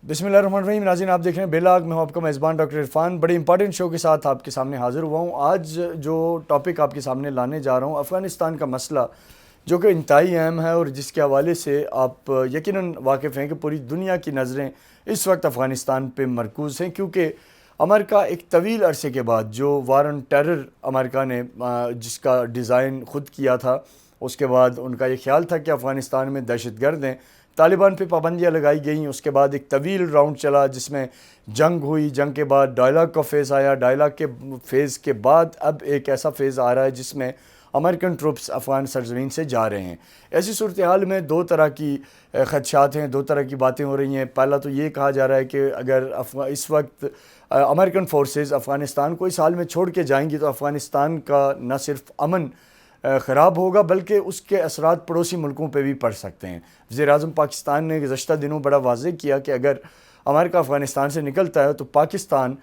बिस्मिल्लाहिर्रहमानिर्रहीम। नाज़रीन, आप देख रहे हैं बेलाग। मैं हूं आपका मेज़बान डॉक्टर इरफान। बड़े इंपॉर्टेंट शो के साथ आपके सामने हाज़िर हुआ हूं। आज जो टॉपिक आपके सामने लाने जा रहा हूं, अफ़गानिस्तान का मसला, जो कि इंतहाई अहम है और जिसके हवाले से आप यकीनन वाकिफ़ हैं कि पूरी दुनिया की नज़रें इस वक्त अफ़गानिस्तान पे मरकूज़ हैं, क्योंकि अमेरिका एक तवील अरसे के बाद जो वार ऑन टेरर अमेरिका ने जिसका डिज़ाइन ख़ुद किया था, उसके बाद उनका ये ख्याल था कि अफ़गानिस्तान में दहशतगर्द हैं, तालिबान पे पाबंदियाँ लगाई गई। उसके बाद एक तवील राउंड चला जिसमें जंग हुई, जंग के बाद डायलॉग का फ़ेज़ आया, डायलॉग के फ़ेज़ के बाद अब एक ऐसा फ़ेज़ आ रहा है जिसमें अमेरिकन ट्रूप्स अफ़गान सरज़मीन से जा रहे हैं। ऐसी सूरत हाल में दो तरह की ख़दशात हैं, दो तरह की बातें हो रही हैं। पहला तो ये कहा जा रहा है कि अगर इस वक्त अमेरिकन फ़ोर्सेस अफ़गानिस्तान को इस हाल में छोड़ के जाएंगी तो अफ़गानिस्तान का न सिर्फ अमन ख़राब होगा बल्कि उसके असरात पड़ोसी मुल्कों पे भी पड़ सकते हैं। वज़ीर-ए-आज़म पाकिस्तान ने गुज़श्ता दिनों बड़ा वाज़ेह किया कि अगर अमेरिका अफ़गानिस्तान से निकलता है तो पाकिस्तान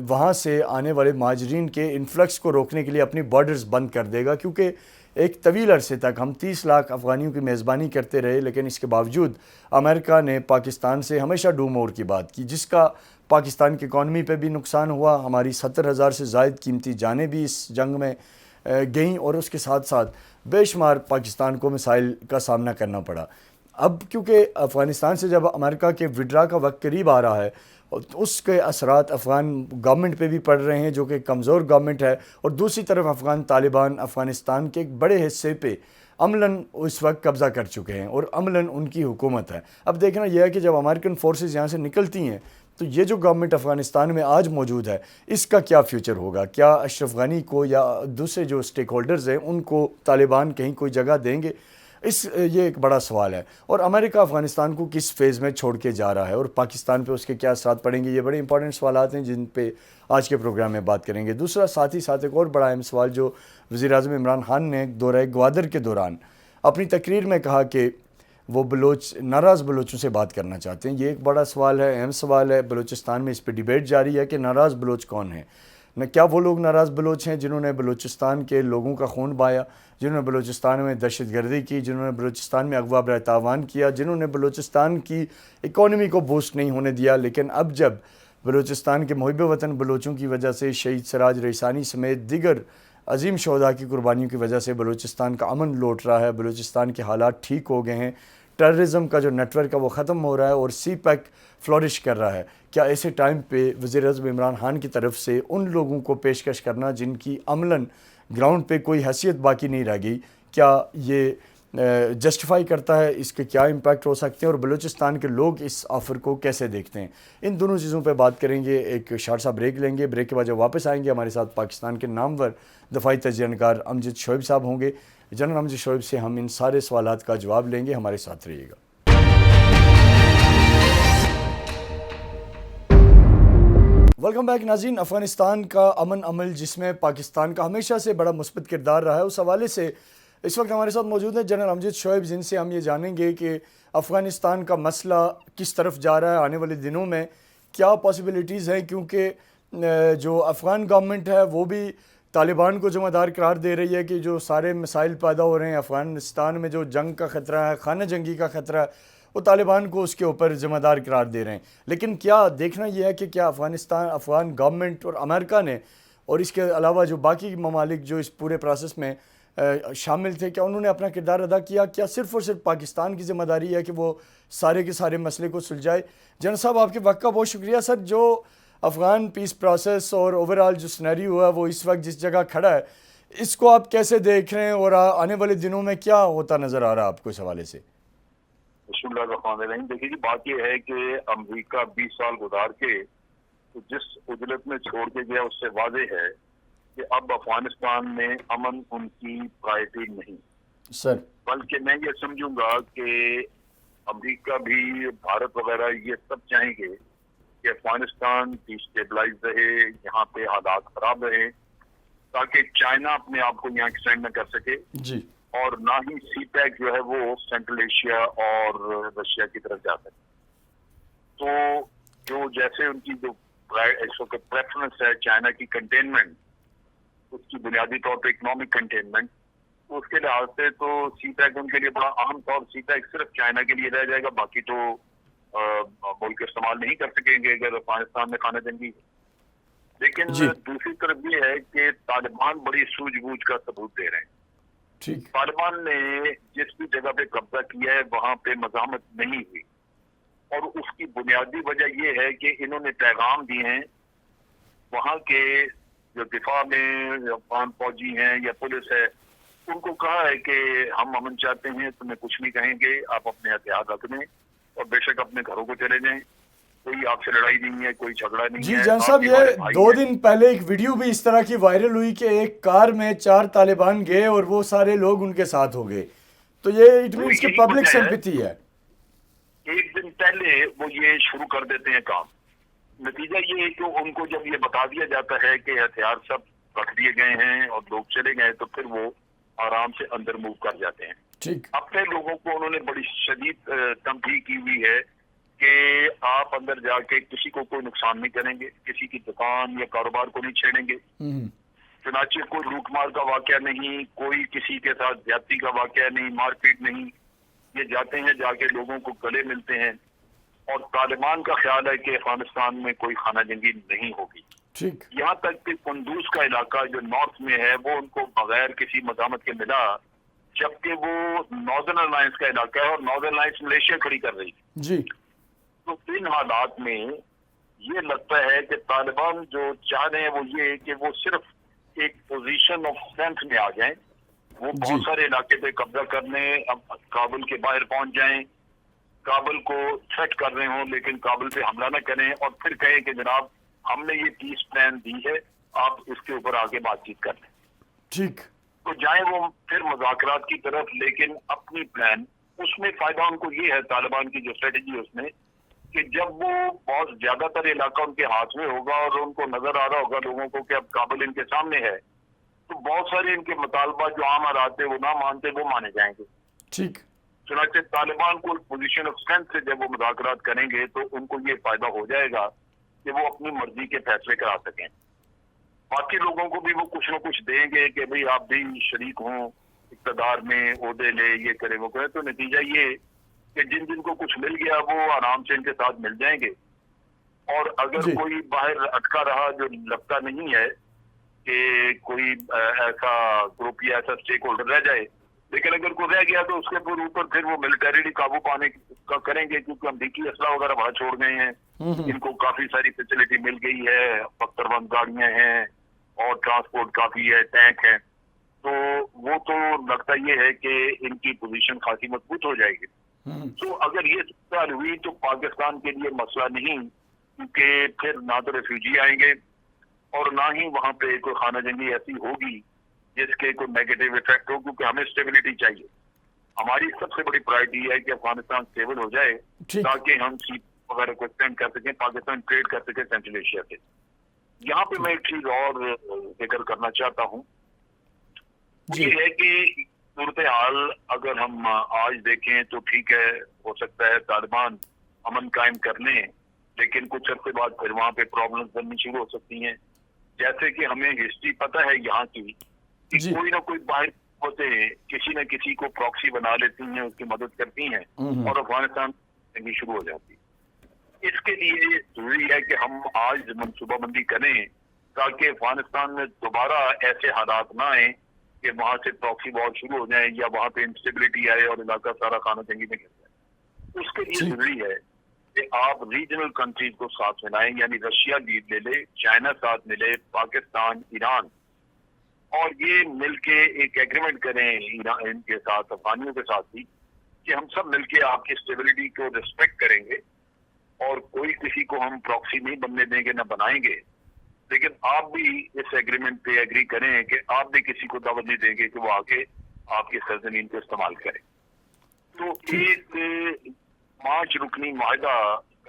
वहाँ से आने वाले महाजरीन के इन्फ्लक्स को रोकने के लिए अपनी बॉर्डर्स बंद कर देगा, क्योंकि एक तवील अरसे तक हम 30 लाख अफ़गानियों की मेज़बानी करते रहे, लेकिन इसके बावजूद अमेरिका ने पाकिस्तान से हमेशा डू मोर की बात की, जिसका पाकिस्तान की इकॉनमी पे भी नुकसान हुआ। हमारी 70,000 से ज़ायद कीमती जानें भी इस जंग में गई और उसके साथ साथ बेशुमार पाकिस्तान को मिसाइल का सामना करना पड़ा। अब क्योंकि अफ़गानिस्तान से जब अमेरिका के विड्रा का वक्त करीब आ रहा है, उसके असरात अफ़गान गवर्नमेंट पे भी पड़ रहे हैं, जो कि कमज़ोर गवर्नमेंट है, और दूसरी तरफ अफ़गान तालिबान अफ़गानिस्तान के एक बड़े हिस्से पे अमलन इस वक्त कब्ज़ा कर चुके हैं और अमलन उनकी हुकूमत है। अब देखना यह है कि जब अमेरिकन फोर्सेस यहाँ से निकलती हैं तो ये जो गवर्नमेंट अफ़गानिस्तान में आज मौजूद है, इसका क्या फ्यूचर होगा? क्या अशरफ गनी को या दूसरे जो स्टेक होल्डर्स हैं उनको तालिबान कहीं कोई जगह देंगे? ये एक बड़ा सवाल है। और अमेरिका अफ़गानिस्तान को किस फेज़ में छोड़ के जा रहा है और पाकिस्तान पे उसके क्या असरात पड़ेंगे? ये बड़े इंपॉर्टेंट सवालात हैं जिन पे आज के प्रोग्राम में बात करेंगे। दूसरा साथ ही साथ एक और बड़ा अहम सवाल जो वज़ीर-ए-आज़म इमरान खान ने दौरे ग्वादर के दौरान अपनी तकरीर में कहा कि वो नाराज़ बलोचों से बात करना चाहते हैं। ये एक बड़ा सवाल है, अहम सवाल है। बलूचिस्तान में इस पर डिबेट जारी है कि नाराज़ बलोच कौन है। क्या वो लोग नाराज़ बलोच हैं जिन्होंने बलूचिस्तान के लोगों का खून बहाया, जिन्होंने बलूचिस्तान में दहशतगर्दी की, जिन्होंने बलूचिस्तान में अगवा बर तावान किया, जिन्होंने बलूचिस्तान की इकॉनमी को बूस्ट नहीं होने दिया, लेकिन अब जब बलूचिस्तान के मुहिब वतन बलोचों की वजह से शहीद सिराज रईसानी समेत दिगर अजीम शोहदा की कुर्बानियों की वजह से बलूचिस्तान का अमन लौट रहा है, बलूचिस्तान के हालात ठीक हो गए हैं, टेररिज्म का जो नेटवर्क है वो ख़त्म हो रहा है और सी पैक फ्लोरिश कर रहा है, क्या ऐसे टाइम पे वज़ीर-ए-आज़म इमरान खान की तरफ से उन लोगों को पेशकश करना जिनकी अमलन ग्राउंड पे कोई हैसियत बाकी नहीं रह गई, क्या ये जस्टिफाई करता है? इसके क्या इम्पैक्ट हो सकते हैं और बलूचिस्तान के लोग इस ऑफ़र को कैसे देखते हैं? इन दोनों चीज़ों पे बात करेंगे। एक शॉर्ट सा ब्रेक लेंगे। ब्रेक के बाद जब वापस आएंगे हमारे साथ पाकिस्तान के नामवर दफ़ाई तजज़ियाकार अमजद शोएब साहब होंगे। जनरल अमजद शोएब से हम इन सारे सवालात का जवाब लेंगे। हमारे साथ रहिएगा। वेलकम बैक नाज़रीन। अफ़गानिस्तान का अमन अमल जिसमें पाकिस्तान का हमेशा से बड़ा मुस्बत किरदार रहा है, उस हवाले से इस वक्त हमारे साथ मौजूद है जनरल अमजद शोएब, जिनसे हम ये जानेंगे कि अफ़गानिस्तान का मसला किस तरफ जा रहा है, आने वाले दिनों में क्या पॉसिबिलिटीज़ हैं, क्योंकि जो अफ़गान गवर्नमेंट है वो भी तालिबान को ज़िम्मेदार करार दे रही है कि जो सारे मसाइल पैदा हो रहे हैं अफ़गानिस्तान में, जो जंग का ख़तरा है, खाना जंगी का ख़तरा है, वो तालिबान को उसके ऊपर ज़िम्मेदार करार दे रहे हैं। लेकिन क्या देखना यह है कि क्या अफ़गान गवर्नमेंट और अमेरिका ने और इसके अलावा जो बाकी ममालिक जो इस पूरे प्रोसेस में शामिल थे, क्या उन्होंने अपना किरदार अदा किया? क्या सिर्फ़ और सिर्फ पाकिस्तान की ज़िम्मेदारी है कि वो सारे के सारे मसले को सुलझाए? जनरल साहब, आपके वक्त का बहुत शुक्रिया। सर, जो अफ़गान पीस प्रोसेस और ओवरऑल जो सिनेरियो हुआ वो इस वक्त जिस जगह खड़ा है, इसको आप कैसे देख रहे हैं और आने वाले दिनों में क्या होता नज़र आ रहा है आपको इस हवाले से? देखिए जी, बात यह है कि अमेरिका 20 साल गुजार के तो जिस उजलत में छोड़ के गया उससे वाज़ेह है कि अब अफगानिस्तान में अमन उनकी प्रायोरिटी नहीं सर, बल्कि मैं ये समझूंगा कि अमेरिका भी, भारत वगैरह ये सब चाहेंगे कि अफगानिस्तान डिस्टेबलाइज रहे, यहाँ पे हालात खराब रहे, ताकि चाइना अपने आप को यहाँ एक्सटेंड न कर सके जी, और ना ही सी पैक जो है वो सेंट्रल एशिया और रशिया की तरफ जा सके। तो जो जैसे उनकी जो प्रेफरेंस है चाइना की कंटेनमेंट, उसकी बुनियादी तौर पे इकोनॉमिक कंटेनमेंट, उसके लिहाज से तो सी पैक उनके लिए बड़ा अहम था और सी पैक सिर्फ चाइना के लिए रह जाएगा, बाकी तो मुल्क इस्तेमाल नहीं कर सकेंगे अगर अफगानिस्तान में खाना जंगी है। लेकिन दूसरी तरफ ये है कि तालिबान बड़ी सूझबूझ का सबूत दे रहे हैं। ठीक। तालिबान ने जिस भी जगह पे कब्जा किया है वहां पे मज़ाहमत नहीं हुई, और उसकी बुनियादी वजह ये है कि इन्होंने पैगाम दिए हैं वहां के जो दिफा में अफगान फौजी हैं या पुलिस है, उनको कहा है कि हम अमन चाहते हैं, तुम्हें कुछ नहीं कहेंगे, आप अपने हथियार रख दें और बेशक अपने घरों को चले जाएं, कोई आपसे लड़ाई नहीं है, कोई झगड़ा नहीं जी है। जान साहब, ये 2 दिन पहले एक वीडियो भी इस तरह की वायरल हुई कि एक कार में 4 तालिबान गए और वो सारे लोग उनके साथ हो गए, तो ये इट मीन्स कि पब्लिक सिंपैथी है। एक दिन पहले वो ये शुरू कर देते हैं काम। नतीजा ये है कि उनको जब ये बता दिया जाता है कि हथियार सब रख दिए गए हैं और लोग चले गए, तो फिर वो आराम से अंदर मूव कर जाते हैं। ठीक। अपने लोगों को उन्होंने बड़ी शदीद तंबीह की हुई है कि आप अंदर जाके किसी को कोई नुकसान नहीं करेंगे, किसी की दुकान या कारोबार को नहीं छेड़ेंगे, चुनाचे कोई लूटमार का वाकया नहीं, कोई किसी के साथ ज्यादती का वाकया नहीं, मारपीट नहीं। ये जाते हैं, जाके लोगों को गले मिलते हैं, और तालिबान का ख्याल है कि अफगानिस्तान में कोई खाना जंगी नहीं होगी। ठीक। यहाँ तक कि कुंदूज का इलाका जो नॉर्थ में है वो उनको बगैर किसी मज़ामत के मिला, जबकि वो नॉर्दर्न अलायंस का इलाका है और नॉर्दर्न अलायंस मलेशिया खड़ी कर रही है जी। तो इन हालात में ये लगता है कि तालिबान जो चाह रहे हैं वो ये कि वो सिर्फ एक पोजीशन ऑफ स्ट्रेंथ में आ जाएं, वो बहुत सारे इलाके पे कब्जा करने, अब काबुल के बाहर पहुंच जाएं, काबुल को थ्रेट कर रहे हों लेकिन काबुल पे हमला न करें, और फिर कहें कि जनाब हमने ये पीस प्लान दी है, आप इसके ऊपर आगे बातचीत कर लें। ठीक। तो जाए वो फिर मुज़ाकरात की तरफ, लेकिन अपनी प्लान उसमें फायदा उनको ये है, तालिबान की जो स्ट्रेटेजी है उसमें, कि जब वो बहुत ज्यादातर इलाका उनके हाथ में होगा और उनको नजर आ रहा होगा लोगों को कि अब काबुल इनके सामने है, तो बहुत सारे इनके मुतालबा जो आम आते वो ना मानते वो माने जाएंगे। ठीक। चुनाचे तालिबान को पोजीशन ऑफ स्ट्रेंथ से जब वो मुज़ाकरात करेंगे तो उनको ये फायदा हो जाएगा कि वो अपनी मर्जी के फैसले करा सकें। बाकी लोगों को भी वो कुछ न कुछ देंगे कि भाई आप भी शरीक हों, इक़्तिदार में ओहदे ले, ये करे वो करे, तो नतीजा ये कि जिन जिन को कुछ मिल गया वो आराम से इनके साथ मिल जाएंगे। और अगर कोई बाहर अटका रहा जो लगता नहीं है कि कोई ऐसा ग्रुप या ऐसा स्टेक होल्डर रह जाए, लेकिन अगर कोई रह गया तो उसके ऊपर फिर वो मिलिटरीली काबू पाने का करेंगे, क्योंकि अमरीकी असला वगैरह वहां छोड़ गए हैं, इनको काफी सारी फैसिलिटी मिल गई है, पत्थरबंद गाड़ियां हैं और ट्रांसपोर्ट काफी है, टैंक है, तो वो तो लगता ये है कि इनकी पोजीशन खासी मजबूत हो जाएगी। तो अगर ये सूरत हुई तो पाकिस्तान के लिए मसला नहीं, क्योंकि फिर ना तो रेफ्यूजी आएंगे और ना ही वहां पे कोई खाना जंगी ऐसी होगी जिसके कोई नेगेटिव इफेक्ट हो, क्योंकि हमें स्टेबिलिटी चाहिए। हमारी सबसे बड़ी प्रायोरिटी है कि अफगानिस्तान स्टेबल हो जाए ताकि हम सीप वगैरह को एक्सटेंड कर सकें, पाकिस्तान ट्रेड कर सके सेंट्रल एशिया से। यहाँ पे मैं एक चीज और जिक्र करना चाहता हूँ, ये है कि सूरत हाल अगर हम आज देखें तो ठीक है, हो सकता है तालिबान अमन कायम कर लें, लेकिन कुछ अर्से बाद फिर वहाँ पे प्रॉब्लम्स बननी शुरू हो सकती हैं। जैसे कि हमें हिस्ट्री पता है यहाँ की कि कोई ना कोई बाहर होते हैं, किसी न किसी को प्रॉक्सी बना लेती हैं, उसकी मदद करती हैं और अफगानिस्तान जंगी शुरू हो जाती है। इसके लिए जरूरी है कि हम आज मनसूबाबंदी करें ताकि अफगानिस्तान में दोबारा ऐसे हालात ना आए कि वहां से प्रॉक्सी वॉर शुरू हो जाए या वहां पे इंस्टेबिलिटी आए और इलाका सारा खाना जंगी में गिर जाए। उसके लिए जरूरी है कि आप रीजनल कंट्रीज को साथ मिलाएं, यानी रशिया लीड ले ले, चाइना साथ मिले, पाकिस्तान, ईरान, और ये मिलके एक एग्रीमेंट करें इनके साथ, अफगानियों के साथ भी, कि हम सब मिलके आपकी स्टेबिलिटी को रिस्पेक्ट करेंगे और कोई किसी को हम प्रॉक्सी नहीं बनने देंगे, न बनाएंगे, लेकिन आप भी इस एग्रीमेंट पे एग्री करें कि आप भी किसी को दावत नहीं देंगे कि वो आके आपकी सरजमीन को इस्तेमाल करे। तो एक 5 रुकनी माहिदा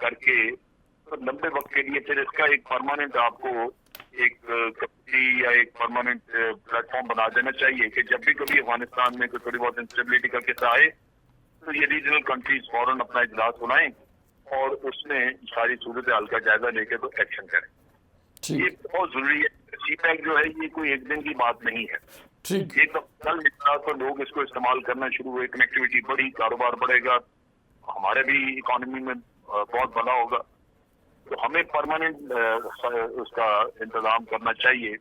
करके तो लंबे वक्त के लिए फिर इसका एक परमानेंट आपको एक कमेटी या एक परमानेंट प्लेटफॉर्म बना देना चाहिए कि जब भी कभी अफगानिस्तान में कोई थोड़ी बहुत इंस्टेबिलिटी का किस्सा आए तो ये रीजनल कंट्रीज फौरन अपना इजलास बुलाएं और उसमें सारी सूरत हाल का जायजा लेके तो एक्शन करें। ये बहुत जरूरी है। सीपैक जो है ये कोई एक दिन की बात नहीं है, ये तो कल निकला तो लोग इसको इस्तेमाल करना शुरू हुए, कनेक्टिविटी बढ़ी, कारोबार बढ़ेगा, हमारे भी इकोनॉमी में بہت بڑا ہوگا. تو ہمیں پرماننٹ اس کا انتظام کرنا چاہیے.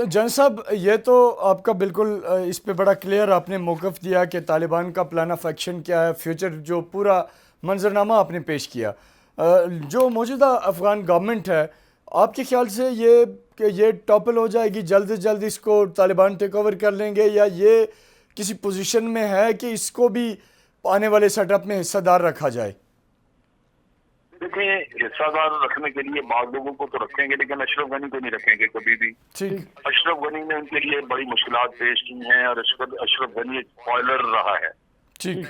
جن صاحب یہ تو آپ کا بالکل اس پہ بڑا کلیئر آپ نے موقف دیا کہ طالبان کا پلان آف ایکشن کیا ہے, فیوچر جو پورا منظرنامہ آپ نے پیش کیا. جو موجودہ افغان گورنمنٹ ہے, آپ کے خیال سے یہ ٹاپل ہو جائے گی, جلد از جلد اس کو طالبان ٹیک اوور کر لیں گے, یا یہ کسی پوزیشن میں ہے کہ اس کو بھی آنے والے سیٹ اپ میں حصہ دار رکھا جائے؟ دیکھیں, حصہ دار رکھنے کے لیے بعض لوگوں کو تو رکھیں گے, لیکن اشرف غنی کو نہیں رکھیں گے کبھی بھی. ٹھیک. اشرف غنی نے ان کے لیے بڑی مشکلات پیش کی ہیں, اور اشرف غنی ایک اسپوائلر رہا ہے.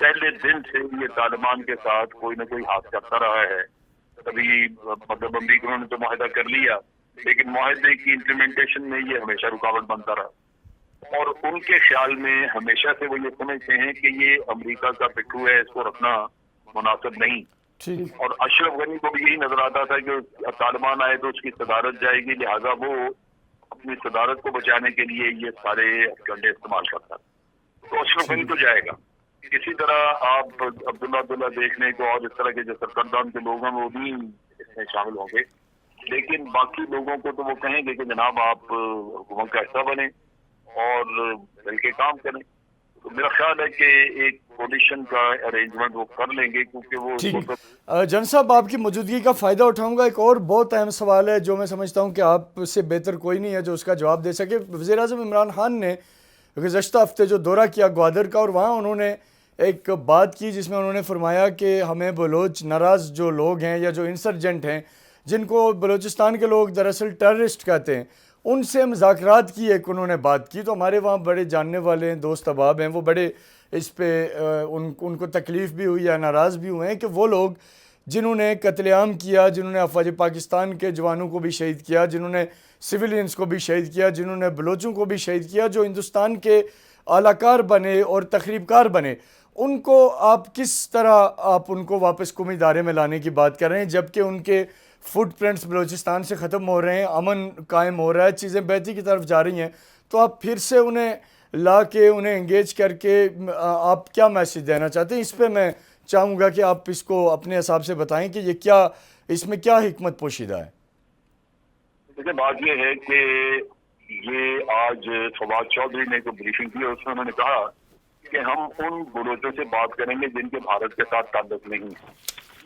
پہلے دن سے یہ طالبان کے ساتھ کوئی نہ کوئی ہاتھ کرتا رہا ہے. کبھی مطلب امریکہ انہوں نے تو معاہدہ کر لیا, لیکن معاہدے کی امپلیمنٹیشن میں یہ ہمیشہ رکاوٹ بنتا رہا. اور ان کے خیال میں ہمیشہ سے وہ یہ سمجھتے ہیں کہ یہ امریکہ کا پٹھو ہے, اس کو رکھنا مناسب نہیں. اور اشرف غنی کو بھی یہی نظر آتا تھا کہ طالبان آئے تو اس کی صدارت جائے گی, لہٰذا وہ اپنی صدارت کو بچانے کے لیے یہ سارے کنڈے استعمال کرتا. تو اشرف غنی تو جائے گا. اسی طرح آپ عبداللہ دیکھنے کو اور اس طرح کے جو سرکردان کے لوگ ہیں وہ بھی اس میں شامل ہوں گے, لیکن باقی لوگوں کو تو وہ کہیں گے کہ جناب آپ حکومت کا حصہ بنیں اور مل کے کام کریں. تو میرا خیال ہے کہ ایک کولیشن کا ارینجمنٹ وہ کر لیں گے, کیونکہ وہ جن صاحب آپ کی موجودگی کا فائدہ اٹھاؤں گا. ایک اور بہت اہم سوال ہے جو میں سمجھتا ہوں کہ آپ سے بہتر کوئی نہیں ہے جو اس کا جواب دے سکے. وزیر اعظم عمران خان نے گزشتہ ہفتے جو دورہ کیا گوادر کا, اور وہاں انہوں نے ایک بات کی جس میں انہوں نے فرمایا کہ ہمیں بلوچ ناراض جو لوگ ہیں یا جو انسرجنٹ ہیں, جن کو بلوچستان کے لوگ دراصل ٹیررسٹ کہتے ہیں, ان سے مذاکرات کی ایک انہوں نے بات کی. تو ہمارے وہاں بڑے جاننے والے ہیں, دوست احباب ہیں, وہ بڑے اس پہ ان کو تکلیف بھی ہوئی یا ناراض بھی ہوئے ہیں کہ وہ لوگ جنہوں نے قتل عام کیا, جنہوں نے افواج پاکستان کے جوانوں کو بھی شہید کیا, جنہوں نے سویلینز کو بھی شہید کیا, جنہوں نے بلوچوں کو بھی شہید کیا, جو ہندوستان کے اعلی کار بنے اور تخریب کار بنے, ان کو آپ کس طرح آپ ان کو واپس قومی ادارے میں لانے کی بات کر رہے ہیں, جبکہ ان کے فٹ پرنٹس بلوچستان سے ختم ہو رہے ہیں, امن قائم ہو رہا ہے, چیزیں بہتری کی طرف جا رہی ہیں. تو آپ پھر سے انہیں لا کے انہیں انگیج کر کے آپ کیا میسیج دینا چاہتے ہیں؟ اس پہ میں چاہوں گا کہ آپ اس کو اپنے حساب سے بتائیں کہ یہ کیا, اس میں کیا حکمت پوشیدہ ہے. دیکھیں, بات یہ ہے کہ یہ آج فواد چودھری نے جو بریفنگ کی, اس میں انہوں نے کہا کہ ہم ان بلوچوں سے بات کریں گے جن کے بھارت کے ساتھ تعلق نہیں.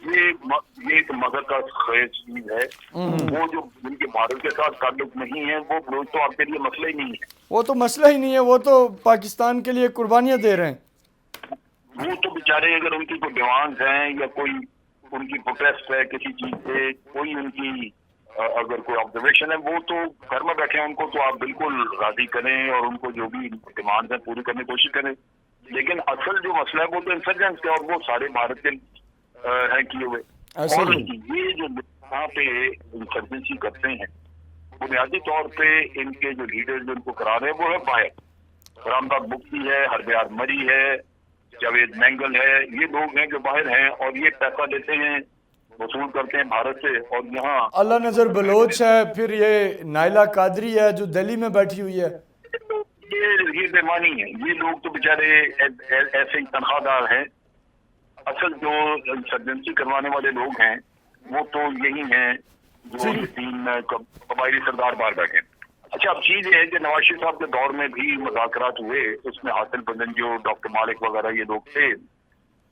یہ ایک مذہب کا خیز چیز ہے. وہ جو جن کے بھارت کے ساتھ تعلق نہیں ہے وہ بلوچ تو آپ کے لیے مسئلہ ہی نہیں ہے. وہ تو مسئلہ ہی نہیں ہے, وہ تو پاکستان کے لیے قربانیاں دے رہے ہیں. وہ تو بیچارے اگر ان کی کوئی ڈیمانڈز ہیں یا کوئی ان کی پروٹیسٹ ہے کسی چیز سے, کوئی ان کی اگر کوئی آبزرویشن ہے, وہ تو گھر میں بیٹھے ہیں, ان کو تو آپ بالکل راضی کریں اور ان کو جو بھی ڈیمانڈز ہیں پوری کرنے کی کوشش کریں. لیکن اصل جو مسئلہ ہے وہ تو انسرجنس ہے, اور وہ سارے بھارت کے ہیں کیے ہوئے. اور یہ جو یہاں پہ انسرجنسی کرتے ہیں بنیادی طور پہ ان کے جو لیڈر جو ان کو کرا رہے ہیں وہ ہے باہر. رامداد مفتی ہے, ہردیار مری ہے, جاوید مینگل ہے, یہ لوگ ہیں جو باہر ہیں اور یہ پیسہ دیتے ہیں, وصول کرتے ہیں بھارت سے. اور یہاں اللہ نظر بلوچ ہے, پھر یہ نائلہ قادری ہے جو دہلی میں بیٹھی ہوئی ہے. یہ بےمانی ہے. یہ لوگ تو بیچارے ایسے ہی تنخواہ دار ہیں. اصل جو انسرجنسی کروانے والے لوگ ہیں وہ تو یہی ہیں جو تین قبائلی سردار باہر بیٹھے. اچھا, اب چیز یہ ہے کہ نواز شریف صاحب کے دور میں بھی مذاکرات ہوئے, اس میں حاصل پنجنجو, ڈاکٹر مالک وغیرہ یہ لوگ تھے.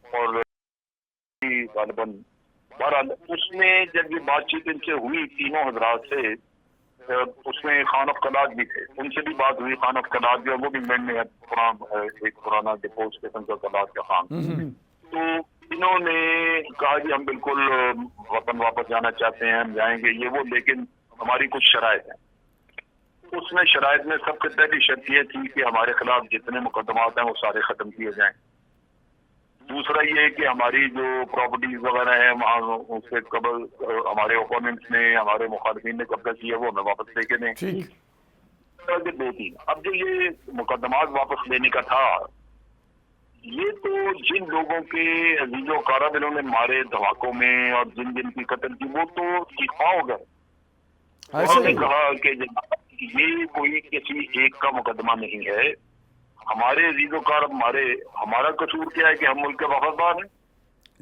اور غالباً بہرحال اس میں جب یہ بات چیت ان سے ہوئی تینوں حضرات سے, اس میں خان آف کلاد بھی تھے, ان سے بھی بات ہوئی. خان آف کلاد جو ہے وہ بھی میں نے ایک پرانا ڈپوز قسم کا کلاد کا خان. تو انہوں نے کہا کہ ہم بالکل وطن واپس جانا چاہتے ہیں, ہم جائیں گے یہ وہ, لیکن ہماری کچھ شرائط ہیں. اس میں شرائط میں سب سے پہلی شرط یہ تھی کہ ہمارے خلاف جتنے مقدمات ہیں وہ سارے ختم کیے جائیں. دوسرا یہ کہ ہماری جو پراپرٹیز وغیرہ ہیں وہاں اس سے قبل ہمارے اوپوننٹس نے, ہمارے مخالفین نے قبضہ کیا وہ ہمیں واپس لے کے دیں. دو تین. اب جو یہ مقدمات واپس لینے کا تھا, یہ تو جن لوگوں کے عزیز و اقارب انہوں نے مارے دھماکوں میں اور جن جن کی قتل کی وہ تو شفا ہو گئے. انہوں نے کہا کہ یہ کوئی کسی ایک کا مقدمہ نہیں ہے, ہمارے عزیز و اقارب مارے, ہمارا قصور کیا ہے کہ ہم ملک کے وفادار ہیں.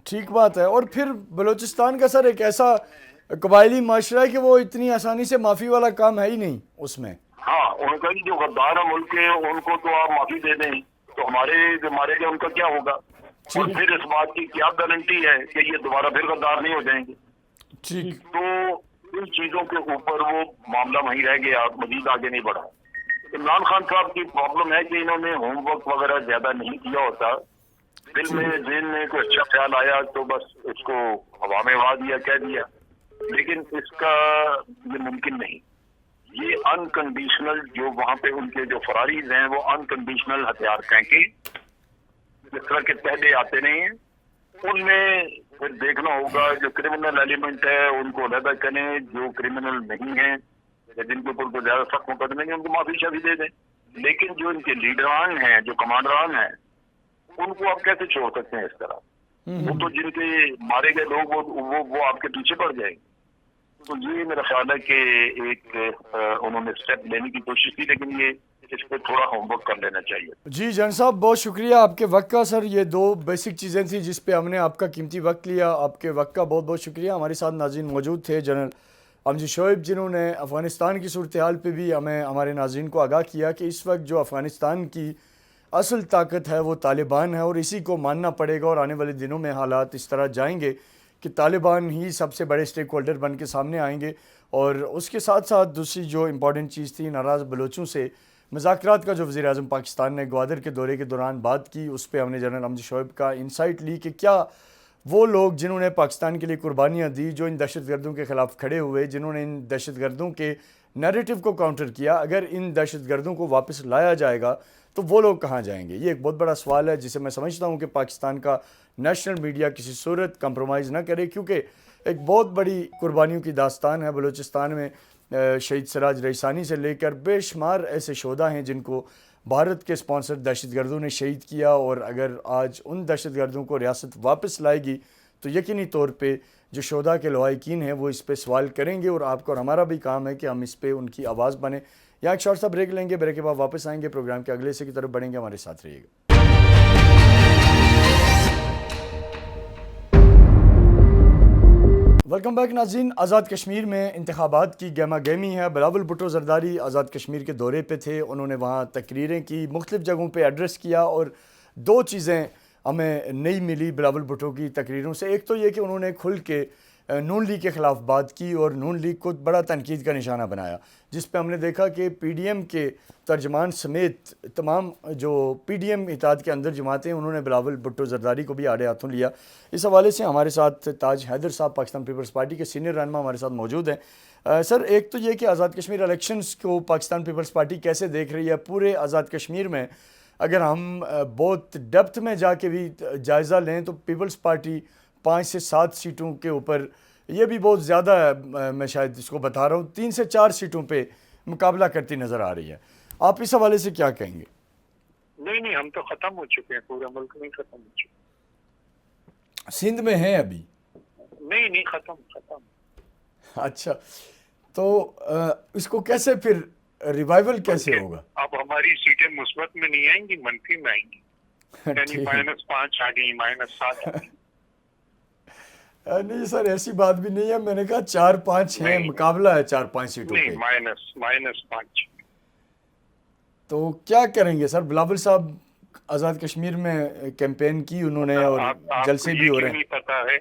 ठीक बात है। और फिर बलूचिस्तान का सर एक ऐसा कबायली माशरा है कि वो इतनी आसानी से माफ़ी वाला काम है ही नहीं उसमें। हाँ, उनका कि जो गद्दार है मुल्क के, उनको तो आप माफी दे दें तो हमारे जो मारे गए उनका क्या होगा? और फिर इस बात की क्या गारंटी है कि ये दोबारा फिर गद्दार नहीं हो जाएंगे? ठीक। तो इन चीजों के ऊपर वो मामला वहीं रह गया, मजीद आगे नहीं बढ़ा। इमरान खान साहब की प्रॉब्लम है कि इन्होंने होमवर्क वगैरह ज्यादा नहीं किया होता, दिल में जेन में कोई अच्छा ख्याल आया तो बस उसको हवा में उड़ा दिया, कह दिया, लेकिन इसका ये मुमकिन नहीं। ये अनकंडीशनल जो वहां पे उनके जो फरारीज हैं वो अनकंडीशनल हथियार फेंके, जिस तरह के पहले आते नहीं हैं, उनमें फिर देखना होगा जो क्रिमिनल एलिमेंट है उनको अलग करें, जो क्रिमिनल नहीं है या जिनके ऊपर को ज्यादा सख्त मुकदमे हैं उनको माफी शाफी दे दें, लेकिन जो इनके लीडरान हैं, जो कमांडरान हैं, उनको आप कैसे छोड़ सकते हैं इस तरह? वो तो जिनके मारे गए लोग वो आपके पीछे पड़ जाएंगे। तो ये मेरा ख्याल है कि एक उन्होंने स्टेप लेने की कोशिश की, लेकिन ये इस पर थोड़ा होमवर्क कर लेना चाहिए। जी जन साहब, बहुत शुक्रिया आपके वक्त का। सर ये दो बेसिक चीज़ें थी जिस पे हमने आपका कीमती वक्त लिया, आपके वक्त का बहुत बहुत शुक्रिया। हमारे साथ नाज़रीन मौजूद थे जनरल अमजद शोएब, जिन्होंने अफ़गानिस्तान की सूरत हाल पर भी हमें हमारे नाज़रीन को आगाह किया कि इस वक्त जो अफ़गानिस्तान की असल ताकत है वो तालिबान है, और इसी को मानना पड़ेगा। और आने वाले दिनों में हालात इस तरह जाएंगे कि तालिबान ही सबसे बड़े स्टेक होल्डर बन के सामने आएंगे। और उसके साथ साथ दूसरी जो इम्पॉर्टेंट चीज़ थी, नाराज़ बलोचों से मुज़ाकरात का जो वज़ीर आज़म पाकिस्तान ने ग्वादर के दौरे के दौरान बात की, उस पर हमने जनरल अमजद शोएब का इंसाइट ली कि क्या वो लोग जिन्होंने पाकिस्तान के लिए कुर्बानियाँ दी, जो इन दहशतगर्दों के ख़िलाफ़ खड़े हुए, जिन्होंने इन दहशतगर्दों के नैरेटिव को काउंटर किया, अगर इन दहशतगर्दों को वापस लाया जाएगा तो वो लोग कहाँ जाएंगे? ये एक बहुत बड़ा सवाल है जिसे मैं समझता हूँ कि पाकिस्तान का नेशनल मीडिया किसी सूरत कंप्रोमाइज़ ना करे, क्योंकि एक बहुत बड़ी कुर्बानियों की दास्तान है बलूचिस्तान में। शहीद सिराज रईसानी से लेकर बेशुमार ऐसे शोधा हैं जिनको भारत के स्पॉन्सर दहशतगर्दों ने शहीद किया, और अगर आज उन दहशतगर्दों को रियासत वापस लाएगी तो यकीनी तौर पे जो शोधा के लवाहिकीन हैं वो इस पे सवाल करेंगे, और आपका और हमारा भी काम है कि हम इस पे उनकी आवाज़ बने। यहाँ एक शॉर्ट सा ब्रेक लेंगे, ब्रेक के बाद वापस आएंगे, प्रोग्राम के अगले हिस्से की तरफ बढ़ेंगे, हमारे साथ रहिएगा। वेलकम बैक नाज़रीन। आज़ाद कश्मीर में इंतखाबात की गहमा गहमी है। बिलावल भुट्टो ज़रदारी आज़ाद कश्मीर के दौरे पे थे, उन्होंने वहाँ तकरीरें की, मुख्तलिफ़ जगहों पे एड्रेस किया, और दो चीज़ें हमें नई मिली बिलावल भुट्टो की तकरीरों से। एक तो ये कि उन्होंने खुल के नून लीग के ख़िलाफ़ बात की और नून लीग को बड़ा तनकीद का निशाना बनाया, जिस पे हमने देखा कि पीडीएम के तर्जमान समेत तमाम जो पीडीएम इत्तेहाद के अंदर जमातें हैं उन्होंने बिलावल भुट्टो ज़रदारी को भी आड़े हाथों लिया। इस हवाले से हमारे साथ ताज हैदर साहब पाकिस्तान पीपल्स पार्टी के सीनियर रहनुमा हमारे साथ मौजूद हैं। सर, एक तो ये कि आज़ाद कश्मीर इलेक्शंस को पाकिस्तान पीपल्स पार्टी कैसे देख रही है? पूरे आज़ाद कश्मीर में अगर हम बहुत डेप्थ में जाके भी जायज़ा लें तो पीपल्स पार्टी 5 से 7 सीटों के ऊपर, ये भी बहुत ज़्यादा है, मैं शायद इसको बता रहा हूँ, 3 से 4 सीटों पे मुकाबला करती नज़र आ रही है। आप इस हवाले से क्या कहेंगे? नहीं, हम तो ख़त्म हो चुके हैं, पूरा मुल्क में ख़त्म हो चुके। सिंध में है अभी? नहीं, ख़त्म। अच्छा, तो इसको कैसे फिर रिवाइवल कैसे होगा? अब हमारी सीटें मुस्बत में नहीं आएंगी, मनफी में आएंगी, यानी -5 आ गई, -7 आ गई। नहीं सर, ऐसी बात भी नहीं है, मैंने कहा 4-5 है, मुकाबला है 4-5 सीटों पे। -5। तो क्या करेंगे सर? बिलावल साहब आज़ाद कश्मीर में कैंपेन की उन्होंने, और जलसे भी हो रहे हैं। नहीं पता है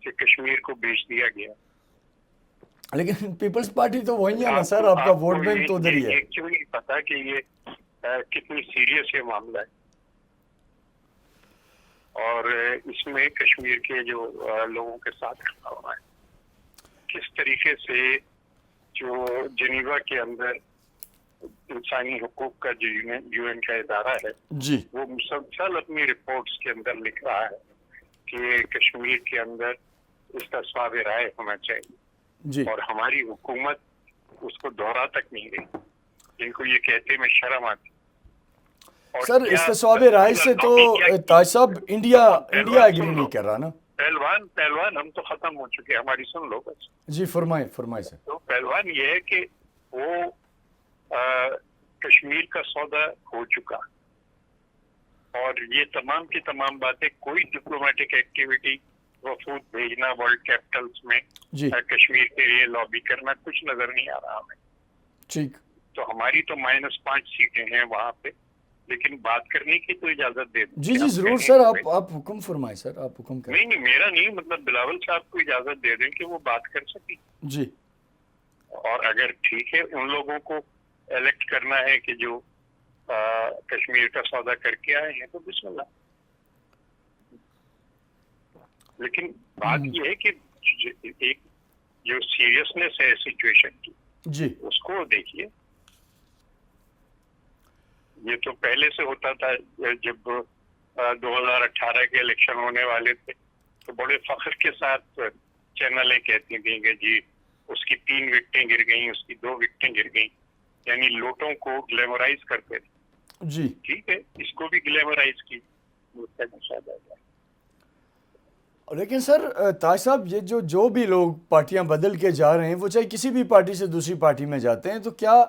कि कश्मीर को बेच दिया गया, लेकिन पीपल्स पार्टी तो वही है ना सर, आपका वोट बैंक तो उधर ही है। क्यों नहीं पता कि ये कितनी सीरियस ये मामला है, और इसमें कश्मीर के जो लोगों के साथ खड़ा हुआ है, किस तरीके से जो जिनीवा के अंदर इंसानी हुकूक का जो यूएन का इदारा है जी, वो मुसलसल अपनी रिपोर्ट्स के अंदर लिख रहा है कि कश्मीर के अंदर इसका स्वाब राय होना चाहिए जी, और हमारी हुकूमत उसको दोहरा तक नहीं रही, जिनको ये कहते में शर्म आती। सर इस तस्वाब राय से तो ताज साहब इंडिया एग्री नहीं कर रहा ना। पहलवान हम तो खत्म हो चुके हैं, हमारी सुन लो बस। जी फरमाए सर। तो पहलवान ये है कि वो कश्मीर का सौदा हो चुका, اور یہ تمام کی تمام باتیں، کوئی ڈپلومیٹک ایکٹیویٹی، وفود بھیجنا ورلڈ کیپٹلز میں جی کشمیر کے لیے لابی کرنا، کچھ نظر نہیں آ رہا ہمیں. ٹھیک. تو ہماری تو -5 سیٹیں ہیں وہاں پہ، لیکن بات کرنے کی تو اجازت دے دیں. جی جی ضرور سر، آپ حکم فرمائیں سر، آپ حکم کریں. نہیں میرا نہیں، مطلب بلاول صاحب کو اجازت دے دیں کہ وہ بات کر سکیں. جی اور اگر ٹھیک ہے ان لوگوں کو الیکٹ کرنا ہے کہ جو کشمیر کا سودا کر کے آئے ہیں تو بسم اللہ. لیکن بات یہ ہے کہ ایک جو سیریسنس ہے سچویشن کی، جی اس کو دیکھیے. یہ تو پہلے سے ہوتا تھا، جب 2018 کے الیکشن ہونے والے تھے تو بڑے فخر کے ساتھ چینلیں کہتی تھیں کہ جی اس کی 3 وکٹیں گر گئیں، اس کی 2 وکٹیں گر گئیں، یعنی لوٹوں کو گلیمرائز کرتے تھے. جی ٹھیک ہے، اس کو بھی گلیمرائز کی. لیکن سر تاج صاحب، یہ جو بھی لوگ پارٹیاں بدل کے جا رہے ہیں، وہ چاہے کسی بھی پارٹی سے دوسری پارٹی میں جاتے ہیں، تو کیا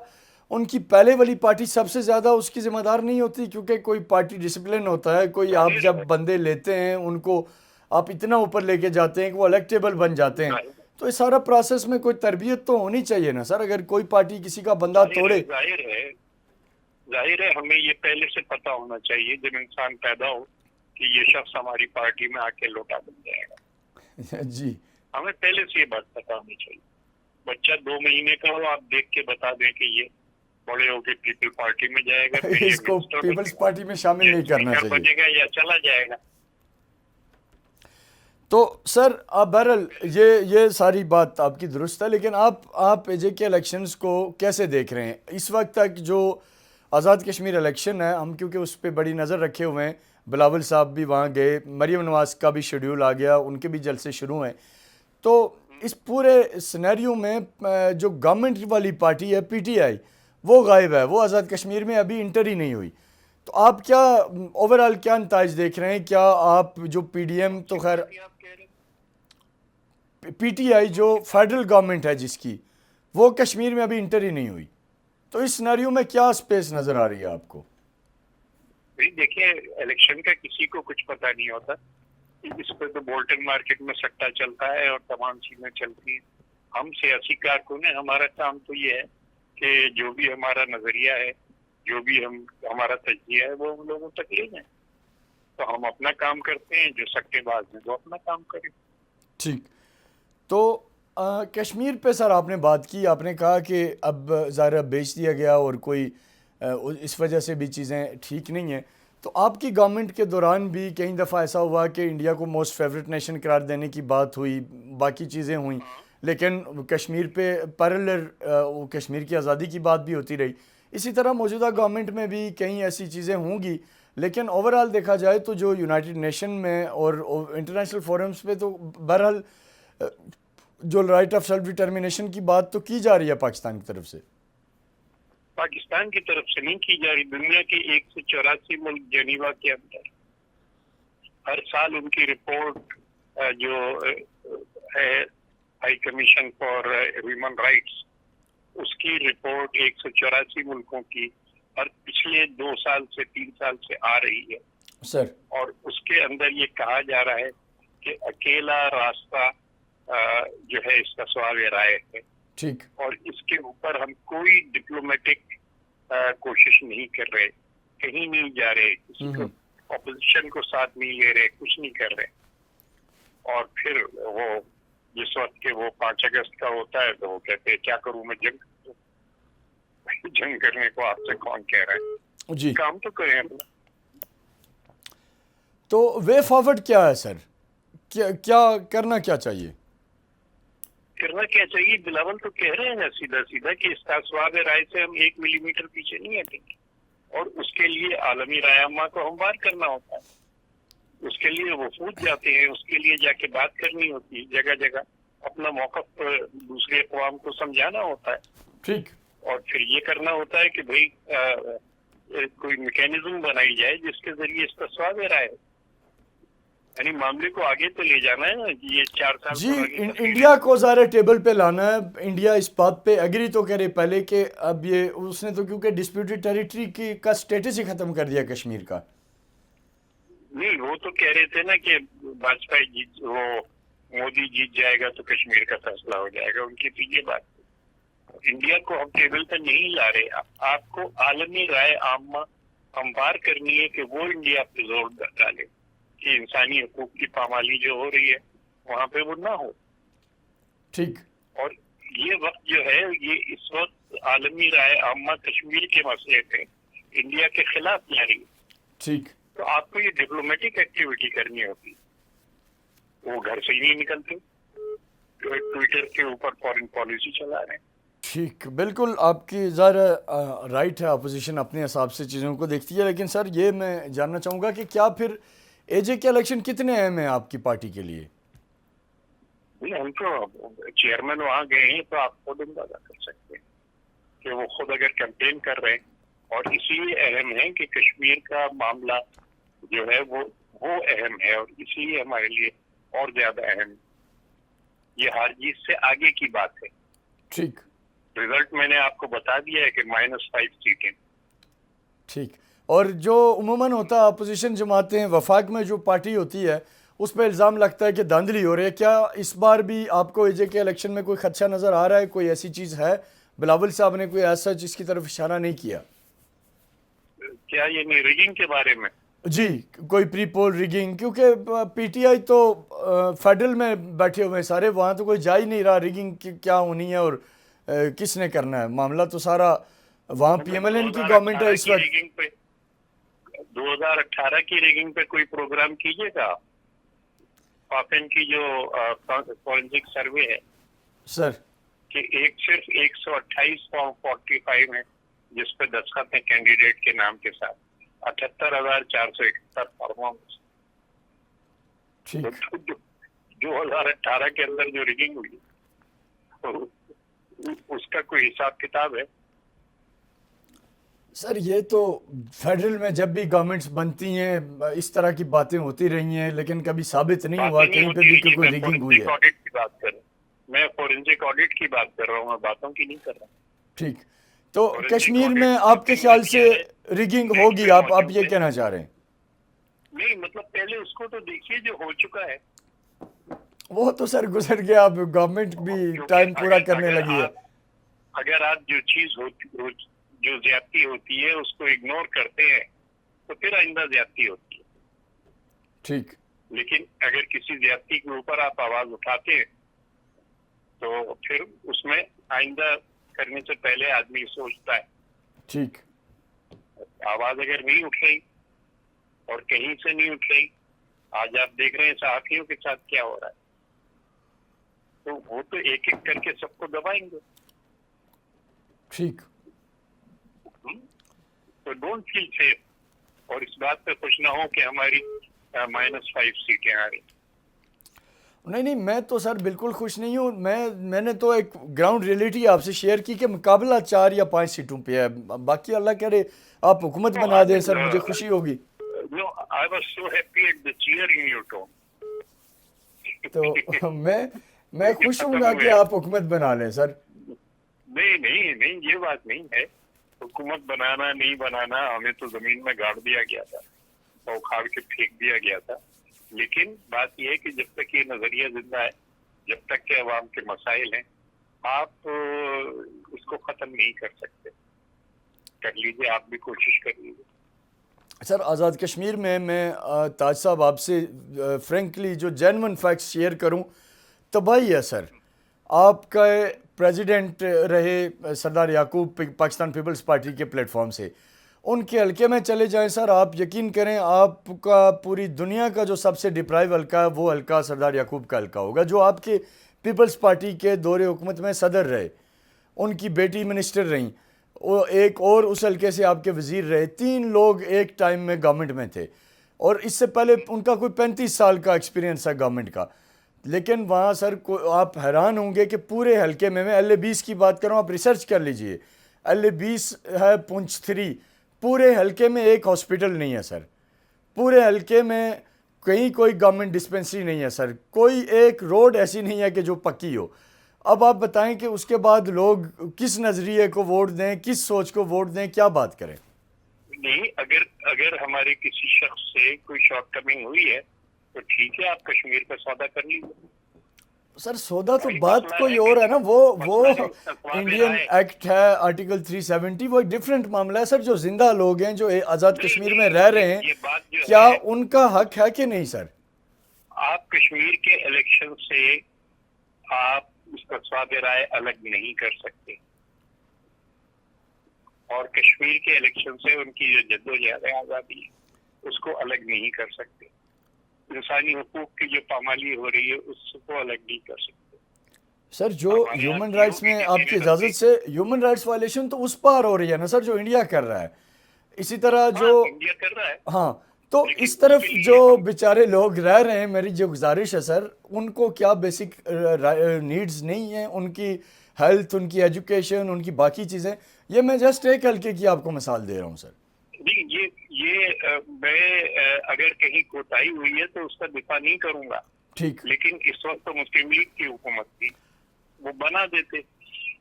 ان کی پہلے والی پارٹی سب سے زیادہ اس کی ذمہ دار نہیں ہوتی؟ کیونکہ کوئی پارٹی ڈسپلن ہوتا ہے، کوئی آپ جب بندے لیتے ہیں ان کو آپ اتنا اوپر لے کے جاتے ہیں کہ وہ الیکٹیبل بن جاتے ہیں، تو اس سارا پروسیس میں کوئی تربیت تو ہونی چاہیے نا سر. اگر کوئی پارٹی کسی کا بندہ توڑے، ظاہر ہے ہمیں یہ پہلے سے پتا ہونا چاہیے جب انسان پیدا ہو کہ یہ شخص ہماری پارٹی میں آ کے لوٹا بن جائے گا. جی ہمیں پہلے سے یہ بات پتا ہونی چاہیے. بچہ 2 مہینے کا ہو، آپ دیکھ کے بتا دیں کہ یہ بڑے ہو کے پیپل پارٹی میں جائے گا، اس کو پیپلز پارٹی میں شامل نہیں کرنا چاہیے، بنے گا یا چلا جائے گا. تو سر بہرحال یہ ساری بات آپ کی درست ہے، لیکن آپ اے جے کے الیکشنز کو کیسے دیکھ رہے ہیں اس وقت تک؟ جو آزاد کشمیر الیکشن ہے، ہم کیونکہ اس پہ بڑی نظر رکھے ہوئے ہیں، بلاول صاحب بھی وہاں گئے، مریم نواز کا بھی شیڈیول آ گیا، ان کے بھی جلسے شروع ہیں. تو اس پورے سینیریو میں جو گورنمنٹ والی پارٹی ہے PTI، وہ غائب ہے، وہ آزاد کشمیر میں ابھی انٹر ہی نہیں ہوئی. تو آپ کیا اوورآل کیا نتائج دیکھ رہے ہیں؟ کیا آپ جو PDM تو خیر PTI جو فیڈرل گورنمنٹ ہے جس کی، وہ کشمیر میں ابھی انٹر ہی نہیں ہوئی، تو اس سینیریو میں کیا سپیس نظر آ رہی ہے آپ کو؟ دیکھیے الیکشن کا کسی کو کچھ پتا نہیں ہوتا. اس پہ تو بولٹن مارکیٹ میں سٹا چلتا ہے اور تمام چیزیں چلتی ہیں. ہم سیاسی کارکن ہیں، ہمارا کام تو یہ ہے کہ جو بھی ہمارا نظریہ ہے، جو بھی ہمارا تجزیہ ہے، وہ ہم لوگوں تک لے جائیں. تو ہم اپنا کام کرتے ہیں، جو سٹے باز ہیں وہ اپنا کام کریں. ٹھیک. تو کشمیر پہ سر آپ نے بات کی، آپ نے کہا کہ اب ظاہر بیچ دیا گیا اور کوئی اس وجہ سے بھی چیزیں ٹھیک نہیں ہیں. تو آپ کی گورنمنٹ کے دوران بھی کئی دفعہ ایسا ہوا کہ انڈیا کو موسٹ فیوریٹ نیشن قرار دینے کی بات ہوئی، باقی چیزیں ہوئیں، لیکن کشمیر پہ پیرلر کشمیر کی آزادی کی بات بھی ہوتی رہی. اسی طرح موجودہ گورنمنٹ میں بھی کئی ایسی چیزیں ہوں گی، لیکن اوورآل دیکھا جائے تو جو یونائٹڈ نیشن میں اور انٹرنیشنل فورمز پہ تو بہرحال جو رائٹ آف سیلف ڈٹرمنیشن کی بات تو کی جا رہی ہے پاکستان کی طرف سے. پاکستان کی طرف سے نہیں کی جا رہی، دنیا کے 184 ملک جنیوا کے اندر ہر سال ان کی رپورٹ جو ہے high commission for human rights, اس کی رپورٹ 184 ملکوں کی اور پچھلے 2 سال سے 3 سال سے آ رہی ہے سر. اور اس کے اندر یہ کہا جا رہا ہے کہ اکیلا راستہ جو ہے اس کا سوال رائے ہے. ٹھیک. اور اس کے اوپر ہم کوئی ڈپلومیٹک کوشش نہیں کر رہے، کہیں نہیں جا رہے، کسی کو اپوزیشن کو ساتھ نہیں لے رہے، کچھ نہیں کر رہے. اور پھر وہ جس وقت کہ وہ 5 اگست کا ہوتا ہے تو وہ کہتے ہیں کیا کروں میں، جنگ کرنے کو آپ سے کون کہہ رہا ہے؟ جی کام تو کریں اپنا. تو وے فارورڈ کیا ہے سر؟ کیا کرنا کیا چاہیے؟ کرنا کیا چاہیے؟ بلاول تو کہہ رہے ہیں نا سیدھا سیدھا کہ اس کا سواب رائے سے ہم 1 ملی میٹر پیچھے نہیں ہٹیں گے، اور اس کے لیے عالمی رائے کو ہموار کرنا ہوتا ہے. اس کے لیے وفود جاتے ہیں، اس کے لیے جا کے بات کرنی ہوتی ہے، جگہ جگہ اپنا موقف دوسرے اقوام کو سمجھانا ہوتا ہے. ٹھیک. اور پھر یہ کرنا ہوتا ہے کہ بھئی کوئی میکینزم بنائی جائے جس کے ذریعے اس کا سواب رائے، یعنی معاملے کو آگے تو لے جانا ہے نا. یہ 4 سال جی انڈیا کو ظاہر ٹیبل پہ لانا ہے. انڈیا اس بات پہ ایگری تو کرے پہلے کہ اب یہ اس نے تو کیونکہ ڈسپیوٹڈ ٹیریٹری کا سٹیٹس ہی ختم کر دیا کشمیر کا. نہیں وہ تو کہہ رہے تھے نا کہ واجپئی وہ مودی جیت جائے گا تو کشمیر کا فیصلہ ہو جائے گا، ان کی تو یہ بات ہے۔ انڈیا کو ہم ٹیبل پہ نہیں لا رہے، آپ کو عالمی رائے عامہ ہموار کرنی ہے کہ وہ انڈیا پہ زور ڈالے کہ انسانی حقوق کی پامالی جو ہو رہی ہے وہاں پہ وہ نہ ہو۔ ٹھیک، اور یہ وقت جو ہے یہ اس وقت عالمی رائے عامہ کشمیر کے مسئلے پہ انڈیا کے خلاف جاری ہے، ٹھیک، تو آپ کو یہ ڈپلومیٹک ایکٹیویٹی کرنی ہوگی۔ وہ گھر سے ہی نہیں نکلتے، ٹویٹر کے اوپر فارن پالیسی چلا رہے ہیں۔ ٹھیک، بالکل آپ کی ظاہر رائٹ ہے، اپوزیشن اپنے حساب سے چیزوں کو دیکھتی ہے، لیکن سر یہ میں جاننا چاہوں گا کہ کیا پھر اے جے کے الیکشن کتنے اہم ہیں آپ کی پارٹی کے لیے؟ ہم تو چیئرمین وہاں گئے ہیں تو آپ خود اندازہ کر سکتے ہیں کہ وہ خود اگر کیمپین کر رہے ہیں، اور اسی لیے اہم ہے کہ کشمیر کا معاملہ جو ہے وہ اہم ہے، اور اسی لیے ہمارے لیے اور زیادہ اہم، یہ ہار جیت سے آگے کی بات ہے۔ ٹھیک، رزلٹ میں نے آپ کو بتا دیا ہے کہ -5 سیٹیں۔ ٹھیک، اور جو عموماً ہوتا ہے اپوزیشن جماعتیں وفاق میں جو پارٹی ہوتی ہے اس پہ الزام لگتا ہے کہ دھاندلی ہو رہی ہے، کیا اس بار بھی آپ کو اے جے کے الیکشن میں کوئی خدشہ نظر آ رہا ہے؟ کوئی ایسی چیز ہے؟ بلاول صاحب نے کوئی ایسا جس کی طرف اشارہ نہیں کیا؟ کیا یعنی ریگنگ کے بارے میں؟ جی، کوئی پری پول ریگنگ، کیونکہ پی ٹی آئی تو فیڈرل میں بیٹھے ہوئے ہیں سارے، وہاں تو کوئی جا ہی نہیں رہا ریگنگ کیا ہونی ہے اور کس نے کرنا ہے، معاملہ تو سارا وہاں پی ایم ایل این کی گورنمنٹ ہے اس وقت۔ 2018 کی ریگنگ پہ کوئی پروگرام کیجیے گا، پاپن کی جو فورنسک سروے ہے سر، کہ صرف 128 فارم 45 ہے جس پہ دستخط ہیں کینڈیڈیٹ کے نام کے ساتھ، 78,471 فارموں میں سے۔ ٹھیک، 2018 کے اندر جو ریگنگ ہوئی اس کا کوئی حساب کتاب ہے؟ سر یہ تو فیڈرل میں جب بھی گورنمنٹس بنتی ہیں اس طرح کی باتیں ہوتی رہی ہیں، لیکن کبھی ثابت نہیں ہوا کہیں پہ بھی کہ کوئی ریگنگ ہوئی ہے۔ آڈٹ کی بات کر رہا ہوں میں، فورنسک آڈٹ کی بات کر رہا ہوں، میں باتوں کی نہیں کر رہا ہوں۔ ٹھیک، تو کشمیر میں آپ کے خیال سے ریگنگ ہوگی، آپ یہ کہنا چاہ رہے ہیں؟ نہیں مطلب پہلے اس کو تو دیکھیے جو ہو چکا ہے۔ وہ تو سر گزر گیا، اب گورنمنٹ بھی ٹائم پورا کرنے لگی ہے۔ اگر آپ جو چیز جو زیادتی ہوتی ہے اس کو اگنور کرتے ہیں تو پھر آئندہ زیادتی ہوتی ہے۔ ٹھیک، لیکن اگر کسی زیادتی کے اوپر آپ آواز اٹھاتے ہیں تو پھر اس میں آئندہ کرنے سے پہلے آدمی سوچتا ہے۔ ٹھیک، آواز اگر نہیں اٹھ رہی اور کہیں سے نہیں اٹھ رہی، آج آپ دیکھ رہے ہیں صحافیوں کے ساتھ کیا ہو رہا ہے، تو وہ تو ایک ایک کر کے سب کو دبائیں گے۔ ٹھیک، تو ڈونٹ فیل سیف، اور اس بات پہ خوش نہ ہو کہ ہماری -5 سیٹیں آ رہی۔ نہیں، میں تو سر بالکل خوش نہیں ہوں، میں نے تو ایک گراؤنڈ ریئلٹی آپ سے شیئر کی کہ مقابلہ 4 یا 5 سیٹوں پہ ہے، باقی اللہ کرے آپ حکومت بنا دیں سر، مجھے خوشی ہوگی۔ No, I was so happy at the cheer in your tone. تو میں خوش ہوں گا کہ آپ حکومت بنا لیں سر۔ نہیں یہ بات نہیں ہے، حکومت بنانا نہیں بنانا ہمیں تو زمین میں گاڑ دیا گیا تھا، اکھاڑ کے پھینک دیا گیا تھا، لیکن بات یہ ہے کہ جب تک یہ نظریہ زندہ ہے، جب تک کہ عوام کے مسائل ہیں، آپ اس کو ختم نہیں کر سکتے۔ کر لیجیے، آپ بھی کوشش کر لیجیے۔ سر آزاد کشمیر میں تاج صاحب آپ سے فرینکلی جو جینون فیکٹس شیئر کروں، تباہی ہے سر۔ آپ کا پریزیڈنٹ رہے سردار یعقوب پاکستان پیپلز پارٹی کے پلیٹ فارم سے، ان کے حلقے میں چلے جائیں سر، آپ یقین کریں آپ کا پوری دنیا کا جو سب سے ڈپرائیو حلقہ ہے وہ حلقہ سردار یعقوب کا حلقہ ہوگا، جو آپ کے پیپلز پارٹی کے دور حکومت میں صدر رہے، ان کی بیٹی منسٹر رہیں، وہ ایک اور اس حلقے سے آپ کے وزیر رہے، 3 لوگ ایک ٹائم میں گورنمنٹ میں تھے، اور اس سے پہلے ان کا کوئی 35 سال کا ایکسپیرینس ہے گورنمنٹ کا، لیکن وہاں سر آپ حیران ہوں گے کہ پورے حلقے میں LA-20 کی بات کروں، آپ ریسرچ کر لیجئے، LA-20 ہے پونچھ 3، پورے حلقے میں ایک ہاسپٹل نہیں ہے سر، پورے حلقے میں کہیں کوئی گورنمنٹ ڈسپنسری نہیں ہے سر، کوئی ایک روڈ ایسی نہیں ہے کہ جو پکی ہو۔ اب آپ بتائیں کہ اس کے بعد لوگ کس نظریے کو ووٹ دیں، کس سوچ کو ووٹ دیں، کیا بات کریں؟ نہیں، اگر ہمارے کسی شخص سے کوئی شارٹ کمنگ ہوئی ہے تو ٹھیک ہے، آپ کشمیر کا سودا کر لیجیے. سر سودا تو بات کوئی اور ہے نا، وہ انڈین ایکٹ ہے آرٹیکل 370، وہ ایک ڈیفرنٹ معاملہ ہے سر. جو زندہ لوگ ہیں جو آزاد کشمیر میں رہ رہے ہیں، یہ بات جو کیا ہے، ان کا حق ہے کہ نہیں سر؟ آپ کشمیر کے الیکشن سے آپ اس کا سواد رائے الگ نہیں کر سکتے، اور کشمیر کے الیکشن سے ان کی جو جدوجہد آزادی ہے اس کو الگ نہیں کر سکتے. انسانی حقوق کی جو پامالی ہو رہی ہے اس کو الگ نہیں کر سکتے. سر جو ہمارے یہاں ہیومن کسی رائٹس بھی میں کسی آپ بھی کی بندے- اجازت سے ہیومن رائٹس وائلیشن تو اس پار ہو رہی ہے نا سر جو انڈیا کر رہا ہے. اسی طرح ہاں، جو انڈیا کر رہا ہے. ہاں، تو لیکن اس طرف اس کے لیے جو ہم- بیچارے لوگ رہ رہے ہیں، میری جو گزارش ہے سر، ان کو کیا بیسک نیڈز نہیں ہیں؟ ان کی ہیلتھ، ان کی ایجوکیشن، ان کی باقی چیزیں. یہ میں جسٹ ایک ہلکے کی آپ کو مثال دے رہا ہوں سر. نہیں، یہ میں اگر کہیں کوتاہی ہوئی ہے تو اس کا دفاع نہیں کروں گا، ٹھیک، لیکن اس وقت تو مسلم لیگ کی حکومت تھی، وہ بنا دیتے،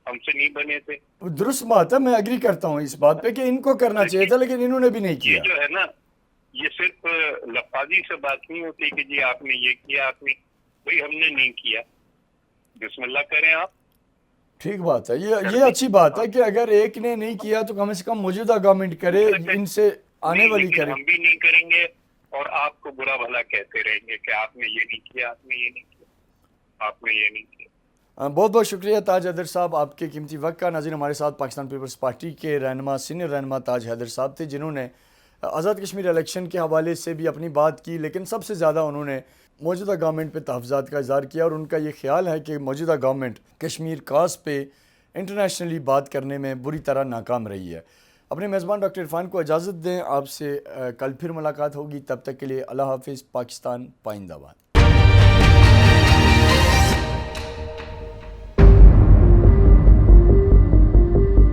ہم سے نہیں بنے تھے. درست بات ہے، میں ایگری کرتا ہوں اس بات پہ کہ ان کو کرنا چاہیے تھا، لیکن انہوں نے بھی نہیں یہ کیا. جو ہے نا، یہ صرف لفاظی سے بات نہیں ہوتی کہ جی آپ نے یہ کیا، آپ نے، بھائی ہم نے نہیں کیا، بسم اللہ کریں آپ. ٹھیک بات ہے، یہ اچھی بات ہے کہ اگر ایک نے نہیں کیا تو کم سے کم موجودہ گورنمنٹ کرے، ان سے آنے نہیں، والی لیکن کرے. ہم بھی نہیں کریں گے اور آپ کو برا بھلا کہتے رہیں گے کہ آپ نے یہ نہیں کیا، آپ نے یہ نہیں کیا، آپ نے یہ نہیں کیا. بہت بہت شکریہ تاج حیدر صاحب آپ کے قیمتی وقت کا. ناظرین، ہمارے ساتھ پاکستان پیپلز پارٹی کے رہنما، سینئر رہنما تاج حیدر صاحب تھے، جنہوں نے آزاد کشمیر الیکشن کے حوالے سے بھی اپنی بات کی، لیکن سب سے زیادہ انہوں نے موجودہ گورنمنٹ پہ تحفظات کا اظہار کیا، اور ان کا یہ خیال ہے کہ موجودہ گورنمنٹ کشمیر کاز پہ انٹرنیشنلی بات کرنے میں بری طرح ناکام رہی ہے. اپنے میزبان ڈاکٹر عرفان کو اجازت دیں، آپ سے کل پھر ملاقات ہوگی. تب تک کے لیے اللہ حافظ. پاکستان پائندہ باد.